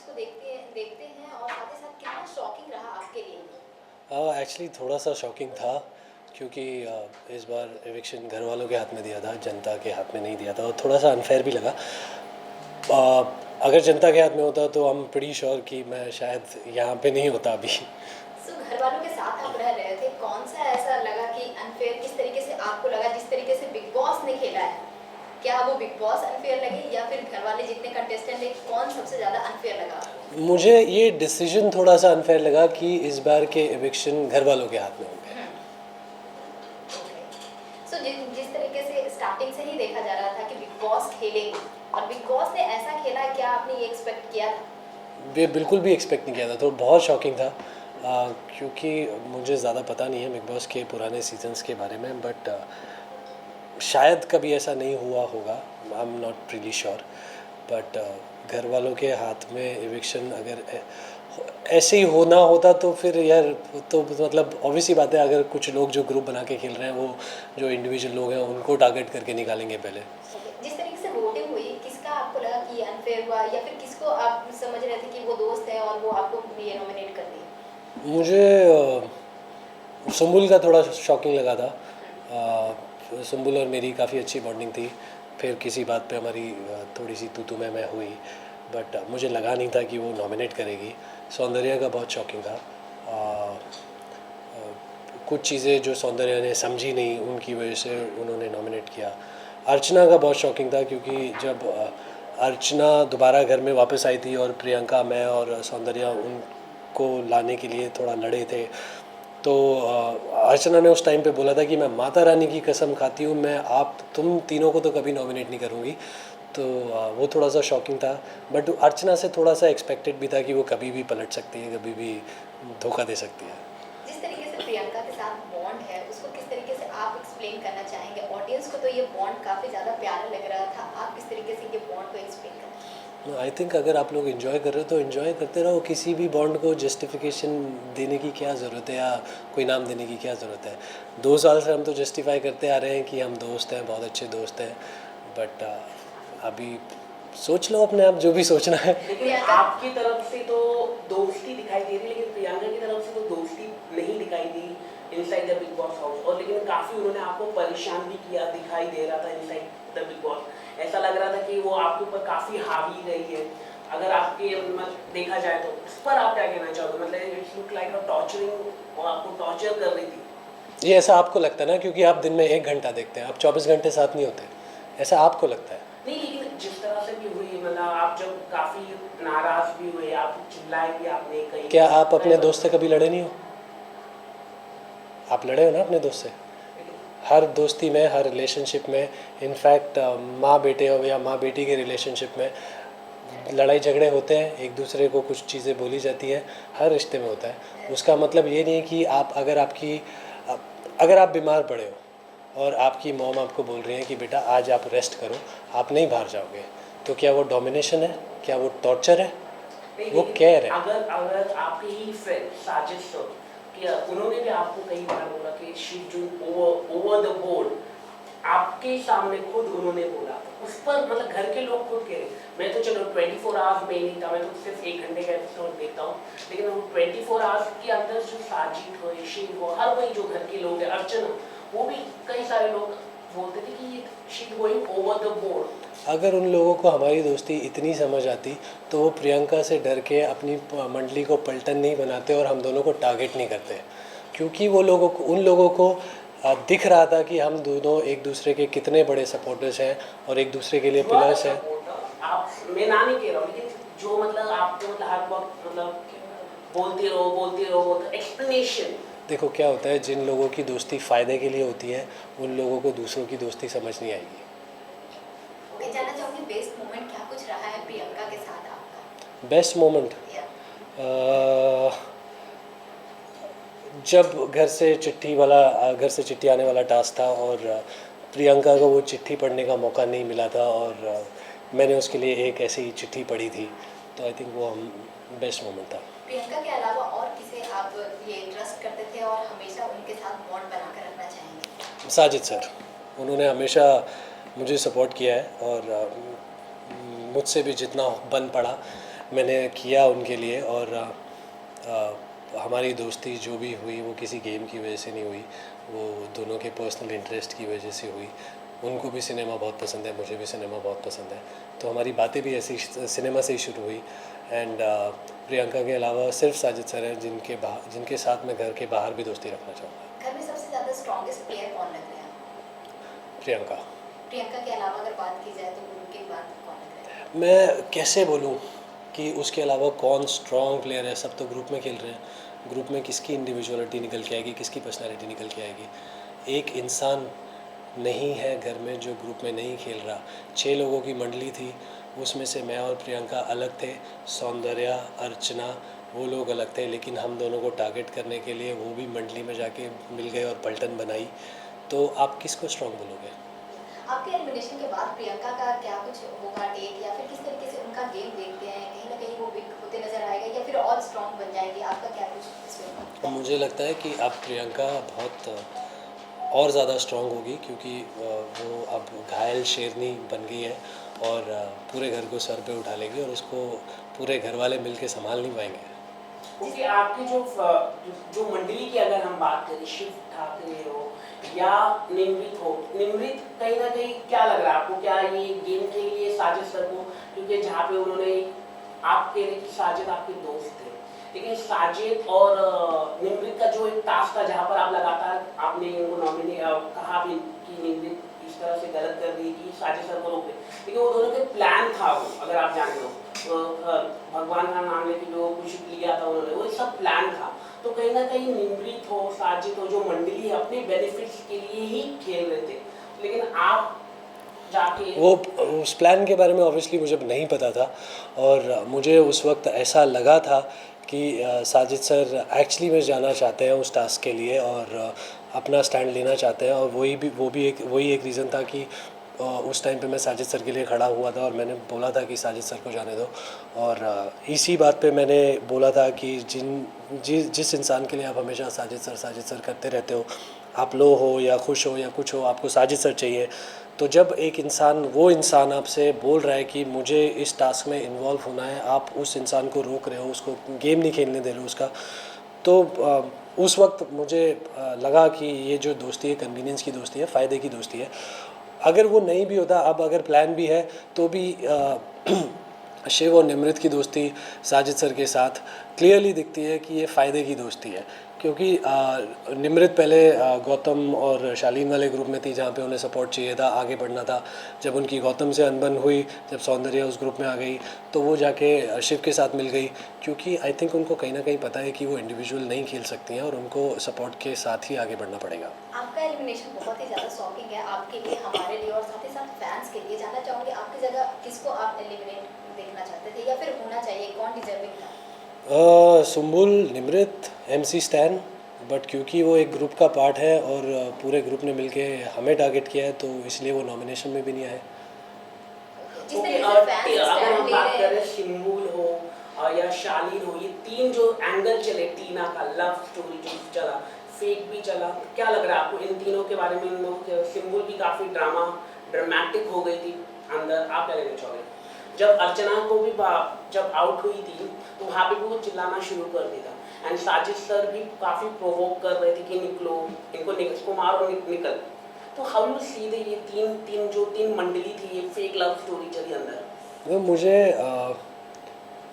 को देखते देखते हैं और साथ ही साथ कितना शॉकिंग रहा आपके लिए? एक्चुअली थोड़ा सा शॉकिंग था क्योंकि इस बार एविक्शन घर वालों के हाथ में दिया था, जनता के हाथ में नहीं दिया था और थोड़ा सा अनफेयर भी लगा। अगर जनता के हाथ में होता तो आई एम प्रीटी श्योर कि मैं शायद यहाँ पे नहीं होता अभी। सो घर वालों के साथ आप रह रहे थे, कौन सा ऐसा लगा कि अनफेयर किस तरीके से आपको लगा, जिस तरीके से बिग बॉस ने खेला है? क्या वो बिग बॉस अनफेयर लगे या फिर घर वाले जितने कंटेस्टेंट थे, कौन सबसे ज़्यादा अनफेयर लगा आपको? मुझे ये डिसीजन थोड़ा सा अनफेयर लगा कि इस बार के एविक्शन घर वालों के हाथ में होंगे। सो जिस तरीके से स्टार्टिंग से ही देखा जा रहा था कि बिग बॉस खेलेंगे और बिग बॉस ने ऐसा खेला, क्या आपने ये एक्सपेक्ट किया था? ये बिल्कुल भी एक्सपेक्ट नहीं किया था, तो बहुत शॉकिंग था। क्योंकि मुझे ज़्यादा पता नहीं है बिग बॉस के पुराने सीजन्स के बारे में, बट शायद कभी ऐसा नहीं हुआ होगा, I am not really sure. But घर वालों के हाथ में एविक्शन अगर ऐसे ही होना होता तो फिर यार, तो मतलब ऑब्वियस ही बात है, अगर कुछ लोग जो ग्रुप बना के खेल रहे हैं वो जो इंडिविजुअल लोग हैं उनको टारगेट करके निकालेंगे पहले। जिस तरीके से वोटिंग हुई, किसका आपको लगा कि अनफेयर हुआ या फिर किसको आप समझ रहे थे कि वो दोस्त है और वो आपको ये नॉमिनेट कर दिए? मुझे सुम्बुल का थोड़ा शॉकिंग लगा था। सुम्बुल और मेरी काफ़ी अच्छी बॉन्डिंग थी, फिर किसी बात पे हमारी थोड़ी सी तू मैं हुई, बट मुझे लगा नहीं था कि वो नॉमिनेट करेगी। सौंदर्या का बहुत शॉकिंग था। कुछ चीज़ें जो सौंदर्या ने समझी नहीं, उनकी वजह से उन्होंने नॉमिनेट किया। अर्चना का बहुत शॉकिंग था क्योंकि जब अर्चना दोबारा घर में वापस आई थी और प्रियंका, मैं और सौंदर्या उनको लाने के लिए थोड़ा लड़े थे, तो अर्चना ने उस टाइम पे बोला था कि मैं माता रानी की कसम खाती हूँ, मैं आप तुम तीनों को तो कभी नॉमिनेट नहीं करूँगी। तो वो थोड़ा सा शॉकिंग था, बट अर्चना से थोड़ा सा एक्सपेक्टेड भी था कि वो कभी भी पलट सकती है, कभी भी धोखा दे सकती है। जिस तरीके से प्रियंका के साथ बॉन्ड है, उसको किस तरीके से आप एक्सप्लेन करना चाहेंगे? ऑडियंस को तो ये बॉन्ड काफ़ी ज़्यादा प्यारा लग रहा था, आप किस तरीके से ये बॉन्ड को एक्सप्लेन करना? आई थिंक अगर आप लोग इन्जॉय कर रहे हो तो इन्जॉय करते रहो, किसी भी बॉन्ड को जस्टिफिकेशन देने की क्या ज़रूरत है या कोई नाम देने की क्या ज़रूरत है। 2 साल से हम तो जस्टिफाई करते आ रहे हैं कि हम दोस्त हैं, बहुत अच्छे दोस्त हैं, बट अभी सोच लो अपने आप जो भी सोचना है। लेकिन आपकी तरफ से तो दोस्ती दिखाई दे रही, लेकिन प्रियंका की तरफ से तो दोस्ती नहीं दिखाई the inside the big boss house, और लेकिन काफ़ी उन्होंने आपको परेशान भी किया दिखाई दे रहा था इनसाइड द बिग बॉस। ऐसा लग रहा था कि वो आपके ऊपर काफ़ी हावी रही है। अगर आपके मतलब देखा जाए तो उस पर आप क्या कहना चाहोगे? मतलब it's look like a torturing, और आपको टॉर्चर कर रही थी। ये ऐसा आपको लगता है ना, क्योंकि आप दिन में 1 घंटा देखते हैं, आप 24 घंटे साथ नहीं होते, ऐसा आपको लगता है। नहीं, लेकिन जिस तरह से भी हुई, मतलब आप जब काफ़ी नाराज भी हुए, आप चिल्लाए भी आपने कहीं। क्या आप अपने दोस्त से कभी लड़े नहीं हो? आप लड़े हो ना अपने दोस्त से? हर दोस्ती में, हर रिलेशनशिप में, इनफैक्ट माँ बेटे हो या माँ बेटी के रिलेशनशिप में लड़ाई झगड़े होते हैं, एक दूसरे को कुछ चीज़ें बोली जाती हैं, हर रिश्ते में होता है। उसका मतलब ये नहीं है कि आप अगर आप बीमार पड़े हो और आपकी मॉम आपको बोल रही है कि बेटा आज आप रेस्ट करो, आप नहीं बाहर जाओगे, तो क्या वो डोमिनेशन है? क्या वो टॉर्चर है? वो केयर है। अगर अगर आपके ही फ्रेंड साजिद सर, कि उन्होंने भी आपको कई बार बोला कि she do over the board, आपके सामने खुद उन्होंने बोला, उस पर मतलब घर के लोग खुद कह रहे, मैं तो चलो 24 आवर्स में नहीं था, मैं तो सिर्फ 1 घंटे का एपिसोड देखता हूँ, लेकिन वो 24 आवर्स के अंदर जो साजिद हो, शीन हो, हर कोई जो घर के लोग हैं, अर्चना, वो भी कई सारे लोग बोलते थे कि she going over the board. अगर उन लोगों को हमारी दोस्ती इतनी समझ आती तो वो प्रियंका से डर के अपनी मंडली को पलटन नहीं बनाते और हम दोनों को टारगेट नहीं करते, क्योंकि उन लोगों को दिख रहा था कि हम दोनों एक दूसरे के कितने बड़े सपोर्टर्स हैं और एक दूसरे के लिए पिलर्स हैं। आप, मैं ना नहीं कह रहा हूँ, लेकिन जो मतलब आपको मतलब हर वक्त मतलब बोलते रहो एक्सप्लेनेशन। देखो क्या होता है, जिन लोगों की दोस्ती फ़ायदे के लिए होती है उन लोगों को दूसरों की दोस्ती समझ नहीं आएगी। मैं जानना चाहूँगी बेस्ट मोमेंट क्या कुछ रहा है प्रियंका के साथ आपका? बेस्ट मोमेंट जब घर से चिट्ठी आने वाला टास्क था और प्रियंका को वो चिट्ठी पढ़ने का मौका नहीं मिला था और मैंने उसके लिए एक ऐसी चिट्ठी पढ़ी थी, तो आई थिंक वो बेस्ट मोमेंट था। प्रियंका के अलावा और किसे आप ये ट्रस्ट करते थे और हमेशा उनके साथ बॉन्ड बनाकर रखना चाहेंगे? साजिद सर, उन्होंने हमेशा मुझे सपोर्ट किया है और मुझसे भी जितना बन पड़ा मैंने किया उनके लिए। और हमारी दोस्ती जो भी हुई वो किसी गेम की वजह से नहीं हुई, वो दोनों के पर्सनल इंटरेस्ट की वजह से हुई। उनको भी सिनेमा बहुत पसंद है, मुझे भी सिनेमा बहुत पसंद है, तो हमारी बातें भी ऐसी सिनेमा से ही शुरू हुई। एंड प्रियंका के अलावा सिर्फ साजिद सर हैं जिनके साथ मैं घर के बाहर भी दोस्ती रखना चाहूँगा। घर में सबसे ज़्यादा स्ट्रॉन्गेस्ट प्लेयर कौन लग रहे हैं? प्रियंका। प्रियंका के अलावा अगर बात की जाए तो उनके बाद कौन लग रहा है? मैं कैसे बोलूँ कि उसके अलावा कौन स्ट्रॉन्ग प्लेयर है? सब तो ग्रुप में खेल रहे हैं, ग्रुप में किसकी इंडिविजुअलिटी निकल के आएगी, किसकी पर्सनालिटी निकल के आएगी? एक इंसान नहीं है घर में जो ग्रुप में नहीं खेल रहा। 6 लोगों की मंडली थी, उसमें से मैं और प्रियंका अलग थे, सौंदर्या, अर्चना वो लोग अलग थे, लेकिन हम दोनों को टारगेट करने के लिए वो भी मंडली में जाके मिल गए और पलटन बनाई। तो आप किसको स्ट्रॉन्ग बोलोगे? आपके एलिमिनेशन के बाद प्रियंका का क्या कुछ होगा टेक, या फिर किस तरीके से उनका गेम देखते हैं? कहीं ना कहीं वो वीक होते नजर आएगा या फिर और स्ट्रॉन्ग बन जाएंगे? आपका क्या कुछ इसमें? मुझे लगता है कि अब प्रियंका बहुत और ज़्यादा स्ट्रॉन्ग होगी, क्योंकि वो अब घायल शेरनी बन गई है और पूरे घर को सर पे उठा लेगी और उसको पूरे घर वाले मिल के संभाल नहीं पाएंगे। क्योंकि आपकी जो मंडली की अगर हम बात करें, शिव ठाकरे हो या निमृत हो, निमृत कहीं ना कहीं क्या लग रहा है आपको, क्या ये गेम के लिए साजिद सर को, क्योंकि जहाँ पे उन्होंने आप कह रहे कि साजिद आपके दोस्त थे, लेकिन साजिद और निमृत का जो एक टास्क था जहाँ पर आप लगातार आपने उनको नॉमिनेट कहा भी कि निमृत इस तरह से गलत कर दी कि साजिद सर को रोक दे, लेकिन वो दोनों के प्लान था, वो अगर आप जानते हो भगवान का नाम लेके जो कुछ लिया था उन्होंने, वो सब प्लान था। तो कहीं ना कहीं निमृत हो, साजिद हो, जो मंडली है अपने बेनिफिट्स के लिए ही खेल रहे थे, लेकिन आप जाके वो उस प्लान के बारे में ऑब्वियसली मुझे नहीं पता था, और मुझे उस वक्त ऐसा लगा था कि साजिद सर एक्चुअली में जाना चाहते हैं उस टास्क के लिए और अपना स्टैंड लेना चाहते हैं, और वही एक रीज़न था कि उस टाइम पे मैं साजिद सर के लिए खड़ा हुआ था और मैंने बोला था कि साजिद सर को जाने दो। और इसी बात पे मैंने बोला था कि जिस इंसान के लिए आप हमेशा साजिद सर करते रहते हो, आप लो हो या खुश हो या कुछ हो, आपको साजिद सर चाहिए। तो जब एक वो इंसान आपसे बोल रहा है कि मुझे इस टास्क में इन्वॉल्व होना है, आप उस इंसान को रोक रहे हो, उसको गेम नहीं खेलने दे रहे हो उसका, तो उस वक्त मुझे लगा कि ये जो दोस्ती है कन्वीनियंस की दोस्ती है, फ़ायदे की दोस्ती है। अगर वो नहीं भी होता, अब अगर प्लान भी है तो भी शिव और निमृत की दोस्ती साजिद सर के साथ क्लियरली दिखती है कि ये फ़ायदे की दोस्ती है, क्योंकि निमृत पहले गौतम और शालीन वाले ग्रुप में थी जहाँ पे उन्हें सपोर्ट चाहिए था, आगे बढ़ना था। जब उनकी गौतम से अनबन हुई, जब सौंदर्या उस ग्रुप में आ गई, तो वो जाके शिव के साथ मिल गई, क्योंकि आई थिंक उनको कहीं ना कहीं पता है कि वो इंडिविजुअल नहीं खेल सकती हैं और उनको सपोर्ट के साथ ही आगे बढ़ना पड़ेगा। आपका एलिमिनेशन बहुत ही ज़्यादा शॉकिंग है आपके लिए, हमारे लिए और साथ ही साथ फैंस के लिए। जानना चाहूँगी आपकी जगह किसको आप एलिमिनेट देखना चाहते थे या फिर होना चाहिए, कौन डिजर्विंग था? Sumbul, Nimrit, MC stand, but क्योंकि वो एक ग्रुप का पार्ट है और पूरे ग्रुप ने मिलके हमें टारगेट किया है, तो इसलिए वो नॉमिनेशन में भी नहीं आए। जिस तरीके से फैंस अगर हम स्टैंड ले बात रहे करें हैं, सिम्बुल हो या शालीन हो, ये तीन जो एंगल चले, टीना का लव स्टोरी जो चला, फेक भी चला, क्या लग रहा है आपको इन तीनों के बारे में? सिम्बुल भी काफ़ी ड्रामेटिक हो गई थी अंदर, आप क्या कहना चाहोगे? जब अर्चना को भी जब आउट हुई थी तो वहाँ पे भी वो चिल्लाना शुरू कर दिया था, एंड साजिद सर भी काफ़ी प्रोवोक कर रहे थे कि निकलो, इसको मारो, निकल। तो हाउ यू सी दे ये तीन मंडली थी, ये फेक लव स्टोरी चली अंदर? वो मुझे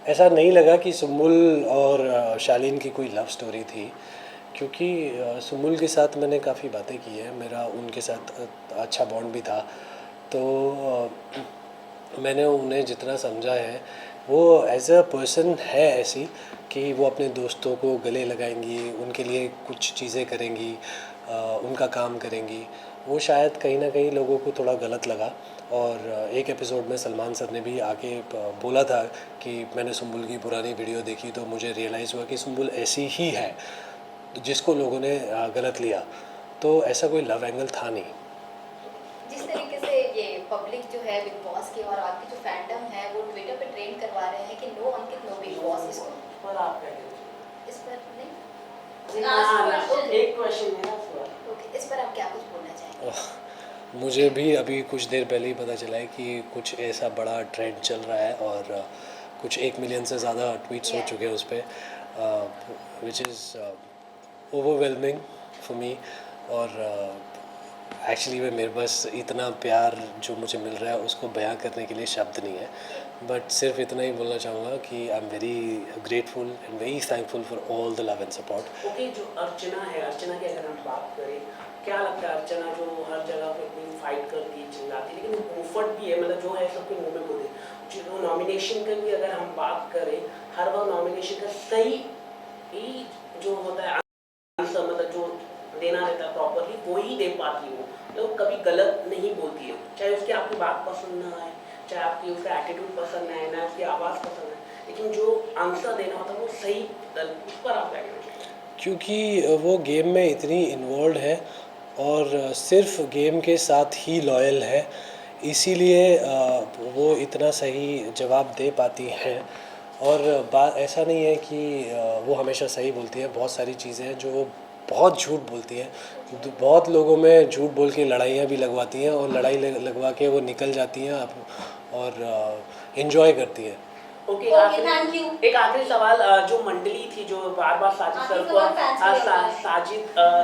ऐसा नहीं लगा कि सुम्बुल और शालीन की कोई लव स्टोरी थी, क्योंकि सुम्बुल के साथ मैंने काफ़ी बातें की है, मेरा उनके साथ अच्छा बॉन्ड भी था। तो मैंने उन्हें जितना समझा है, वो एज अ पर्सन है ऐसी कि वो अपने दोस्तों को गले लगाएंगी, उनके लिए कुछ चीज़ें करेंगी, उनका काम करेंगी। वो शायद कहीं ना कहीं लोगों को थोड़ा गलत लगा, और एक एपिसोड में सलमान सर ने भी आके बोला था कि मैंने सुम्बुल की पुरानी वीडियो देखी तो मुझे रियलाइज़ हुआ कि सुम्बुल ऐसी ही है, जिसको लोगों ने गलत लिया। तो ऐसा कोई लव एंगल था नहीं। जिस तरीके से ये पब्लिक जो है बिग बॉस की और आपकी जो फैंडम है वो ट्विटर पे ट्रेंड करवा रहे हैं कि नो अंकित नो बिग बॉस, इसको पर आप क्या कहते हैं? इस पर नहीं, एक क्वेश्चन है ना इस पर। ओके, इस पर आप क्या कुछ बोलना चाहेंगे? मुझे भी अभी कुछ देर पहले ही पता चला है कि कुछ ऐसा बड़ा ट्रेंड चल रहा है और कुछ 1 मिलियन से ज़्यादा ट्वीट्स हो Yeah. चुके हैं उस पर, which is overwhelming for me. और एक्चुअली में मेरे पास इतना प्यार जो मुझे मिल रहा है उसको बयां करने के लिए शब्द नहीं है, बट सिर्फ इतना ही बोलना चाहूँगा कि I am very grateful and very thankful for all the love and support. Okay, जो अर्चना है, अर्चना की अगर हम बात करें, क्या लगता है अर्चना जो हर जगह पे इतनी फाइट करती है, चिल्लाती है, लेकिन मुफट भी है, मतलब जो है सबके मुंह में बोले। जो नॉमिनेशन का भी अगर हम बात करें, हर बार नॉमिनेशन का सही ही जो होता है आंसर, मतलब जो देना रहता है प्रॉपरली, वो ही दे पाती है। वो तो कभी गलत नहीं बोलती है, चाहे उसकी आपकी बात पसंद ना आए, चाहे आपकी उसका एटीट्यूड पसंद ना आए, ना उसकी आवाज़ पसंद आए, लेकिन जो आंसर देना होता है वो सही, उस पर आप क्या कहना चाहिए? क्योंकि वो गेम में इतनी इन्वॉल्व है और सिर्फ गेम के साथ ही लॉयल है, इसीलिए वो इतना सही जवाब दे पाती हैं। और बात ऐसा नहीं है कि वो हमेशा सही बोलती है, बहुत सारी चीज़ें हैं जो वो बहुत झूठ बोलती है। बहुत लोगों में झूठ बोल के लड़ाइयाँ भी लगवाती हैं और लड़ाई लगवा के वो निकल जाती हैं और इन्जॉय करती हैं। Okay, Okay, thank you. एक आखिरी सवाल, जो मंडली थी जो बार बार साजिद सर को,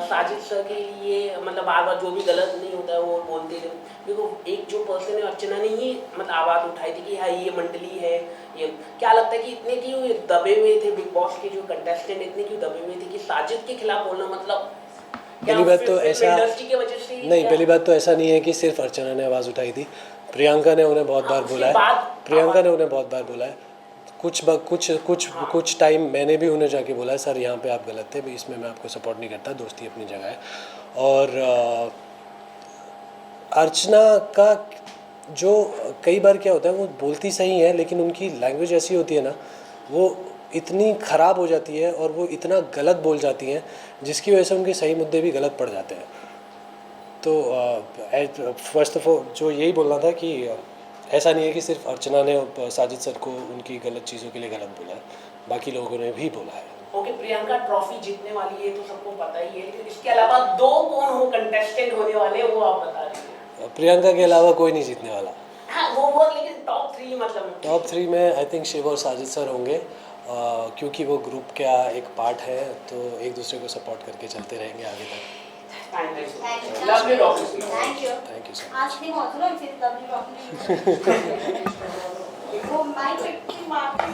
साजिद सर के लिए मतलब बार बार जो भी गलत नहीं होता है वो बोलते थे, देखो एक जो पर्सन है अर्चना ने ही मतलब आवाज़ उठाई थी कि हाँ ये मंडली है। ये क्या लगता है कि इतने क्यों दबे हुए थे बिग बॉस के जो कंटेस्टेंट, इतने क्यों दबे हुए थे कि साजिद के खिलाफ बोलना, मतलब पहली बात तो ऐसा इंडस्ट्री की वजह से नहीं, पहली बात तो ऐसा नहीं है कि सिर्फ अर्चना ने आवाज़ उठाई थी, प्रियंका ने उन्हें बहुत बार बोला है, प्रियंका ने उन्हें बहुत बार बोला है। कुछ टाइम मैंने भी उन्हें जाके बोला है, सर यहाँ पे आप गलत थे, भी इसमें मैं आपको सपोर्ट नहीं करता, दोस्ती अपनी जगह है। और अर्चना का जो कई बार क्या होता है, वो बोलती सही है लेकिन उनकी लैंग्वेज ऐसी होती है ना, वो इतनी ख़राब हो जाती है और वो इतना गलत बोल जाती हैं जिसकी वजह से उनके सही मुद्दे भी गलत पड़ जाते हैं। तो फर्स्ट ऑफ ऑल जो यही बोलना था कि ऐसा नहीं है कि सिर्फ अर्चना ने साजिद सर को उनकी गलत चीज़ों के लिए गलत बोला है, बाकी लोगों ने भी बोला है। ओके, प्रियंका ट्रॉफी जीतने वाली है तो सबको पता ही है, लेकिन इसके अलावा दो कौन हो कंटेस्टेंट होने वाले वो आप बता दीजिए। प्रियंका के अलावा कोई नहीं जीतने वाला। हाँ वो लेकिन टॉप 3 मतलब टॉप 3 में आई थिंक शिव और साजिद सर होंगे, क्योंकि वो ग्रुप का एक पार्ट है, तो एक दूसरे को सपोर्ट करके चलते रहेंगे आगे तक। Thank you. Lovely talking to you. Thank you. Thank you sir. Asking also, no, it is lovely talking to you. वो mic पे मारते